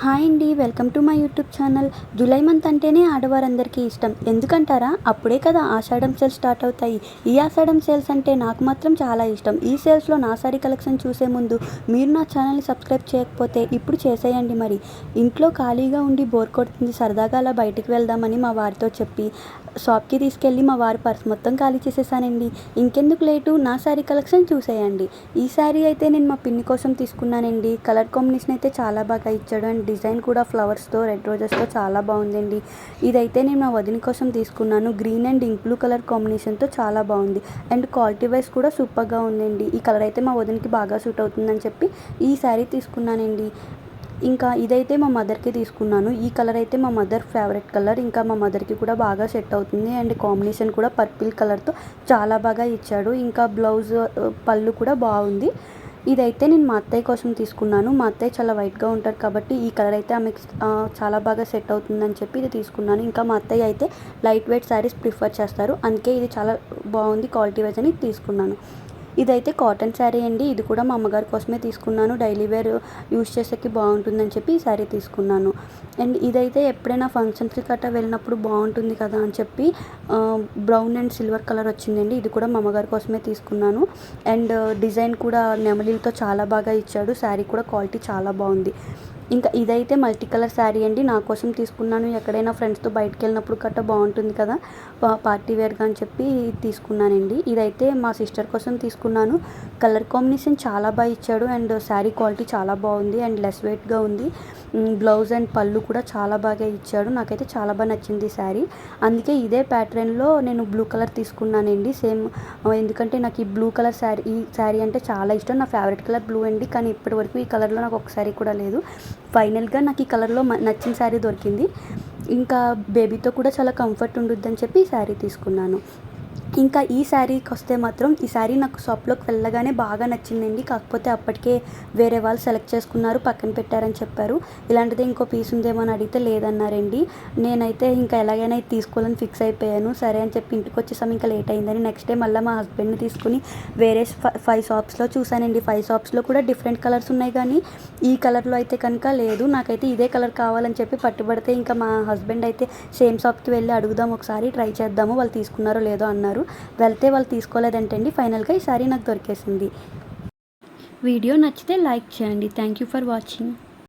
Hi అండి, welcome to my YouTube channel. July month అంటేనే ఆడవారందరికీ ఇష్టం. ఎందుకంటారా? అప్పుడే కదా ఆషాఢం సేల్స్ స్టార్ట్ అవుతాయి. ఈ ఆషాఢం సేల్స్ అంటే నాకు మాత్రం చాలా ఇష్టం. ఈ సేల్స్లో నా సారీ కలెక్షన్ చూసే ముందు మీరు నా ఛానల్ని సబ్స్క్రైబ్ చేయకపోతే ఇప్పుడు చేసేయండి. మరి ఇంట్లో ఖాళీగా ఉండి బోర్ కొడుతుంది, సరదాగా అలా బయటికి వెళ్దామని మా వారితో చెప్పి షాప్కి తీసుకెళ్ళి మా వారి పర్స్ మొత్తం ఖాళీ చేసేసానండి. ఇంకెందుకు లేటు, నా శారీ కలెక్షన్ చూసేయండి. ఈ శారీ అయితే నేను మా పిన్ని కోసం తీసుకున్నానండి. కలర్ కాంబినేషన్ అయితే చాలా బాగా ఇచ్చాడు అండ్ డిజైన్ కూడా ఫ్లవర్స్తో, రెడ్ రోజెస్తో చాలా బాగుందండి. ఇదైతే నేను మా వదిన కోసం తీసుకున్నాను. Green and ink blue colour కాంబినేషన్తో చాలా బాగుంది అండ్ క్వాలిటీ వైజ్ కూడా సూపర్గా ఉందండి. ఈ కలర్ అయితే మా వదినకి బాగా సూట్ అవుతుందని చెప్పి ఈ శారీ తీసుకున్నానండి. ఇంకా ఇదైతే మా మదర్కి తీసుకున్నాను. ఈ కలర్ అయితే మా మదర్ ఫేవరెట్ కలర్. ఇంకా మా మదర్కి కూడా బాగా సెట్ అవుతుంది అండ్ కాంబినేషన్ కూడా పర్పుల్ కలర్తో చాలా బాగా ఇచ్చాడు. ఇంకా బ్లౌజ్ పళ్ళు కూడా బాగుంది. ఇదైతే నేను మా అత్తయ్య కోసం తీసుకున్నాను. మా అత్తయ్య చాలా వైట్గా ఉంటారు కాబట్టి ఈ కలర్ అయితే ఆమెకి చాలా బాగా సెట్ అవుతుందని చెప్పి ఇది తీసుకున్నాను. ఇంకా మా అత్తయ్య అయితే లైట్ వెయిట్ శారీస్ ప్రిఫర్ చేస్తారు, అందుకే ఇది చాలా బాగుంది క్వాలిటీ వైజ్ అని తీసుకున్నాను. ఇదైతే కాటన్ శారీ అండి. ఇది కూడా మా అమ్మగారి కోసమే తీసుకున్నాను. డైలీ వేర్ యూజ్ చేసేకి బాగుంటుందని చెప్పి ఈ శారీ తీసుకున్నాను. అండ్ ఇదైతే ఎప్పుడైనా ఫంక్షన్స్కి గట్రా వెళ్ళినప్పుడు బాగుంటుంది కదా అని చెప్పి బ్రౌన్ అండ్ సిల్వర్ కలర్ వచ్చిందండి. ఇది కూడా మా అమ్మగారి కోసమే తీసుకున్నాను. అండ్ డిజైన్ కూడా నెమలీలతో చాలా బాగా ఇచ్చాడు. శారీ కూడా క్వాలిటీ చాలా బాగుంది. ఇంకా ఇదైతే మల్టీ కలర్ శారీ అండి. నా కోసం తీసుకున్నాను. ఎక్కడైనా ఫ్రెండ్స్తో బయటకు వెళ్ళినప్పుడు గట్రా బాగుంటుంది కదా పార్టీ వేర్గా అని చెప్పి తీసుకున్నానండి. ఇదైతే మా సిస్టర్ కోసం తీసుకున్నాను. కలర్ కాంబినేషన్ చాలా బాగా ఇచ్చాడు అండ్ శారీ క్వాలిటీ చాలా బాగుంది అండ్ లెస్ వెయిట్గా ఉంది. బ్లౌజ్ అండ్ పళ్ళు కూడా చాలా బాగా ఇచ్చాడు. నాకైతే చాలా బాగా నచ్చింది ఈ శారీ. అందుకే ఇదే ప్యాటర్న్లో నేను బ్లూ కలర్ తీసుకున్నానండి. సేమ్ ఎందుకంటే నాకు ఈ బ్లూ కలర్ శారీ, ఈ శారీ అంటే చాలా ఇష్టం. నా ఫేవరెట్ కలర్ బ్లూ అండి. కానీ ఇప్పటివరకు ఈ కలర్లో నాకు ఒక శారీ కూడా లేదు. ఫైనల్గా నాకు ఈ కలర్లో నచ్చిన శారీ దొరికింది. ఇంకా బేబీతో కూడా చాలా కంఫర్ట్ ఉండుద్దని చెప్పి ఈ శారీ తీసుకున్నాను. ఇంకా ఈ శారీకి వస్తే మాత్రం ఈ శారీ నాకు షాప్లోకి వెళ్ళగానే బాగా నచ్చిందండి. కాకపోతే అప్పటికే వేరే వాళ్ళు సెలెక్ట్ చేసుకున్నారు, పక్కన పెట్టారని చెప్పారు. ఇలాంటిదే ఇంకో పీస్ ఉందేమో అని అడిగితే లేదన్నారండి. నేనైతే ఇంకా ఎలాగైనా ఇది తీసుకోవాలని ఫిక్స్ అయిపోయాను. సరే అని చెప్పి ఇంటికి వచ్చేసాము. ఇంకా లేట్ అయిందని నెక్స్ట్ డే మళ్ళీ మా హస్బెండ్ని తీసుకుని వేరే 5 షాప్స్లో చూసానండి. 5 షాప్స్లో కూడా డిఫరెంట్ కలర్స్ ఉన్నాయి కానీ ఈ కలర్లో అయితే కనుక లేదు. నాకైతే ఇదే కలర్ కావాలని చెప్పి పట్టుబడితే ఇంకా మా హస్బెండ్ అయితే సేమ్ షాప్కి వెళ్ళి అడుగుదాం, ఒకసారి ట్రై చేద్దాము వాళ్ళు తీసుకున్నారో లేదో అన్నారు. వెళ్తే వాళ్ళు తీసుకోలేదంటండి. ఫైనల్గా ఈ శారీ నాకు దొరికేసింది. వీడియో నచ్చితే లైక్ చేయండి. Thank you for watching.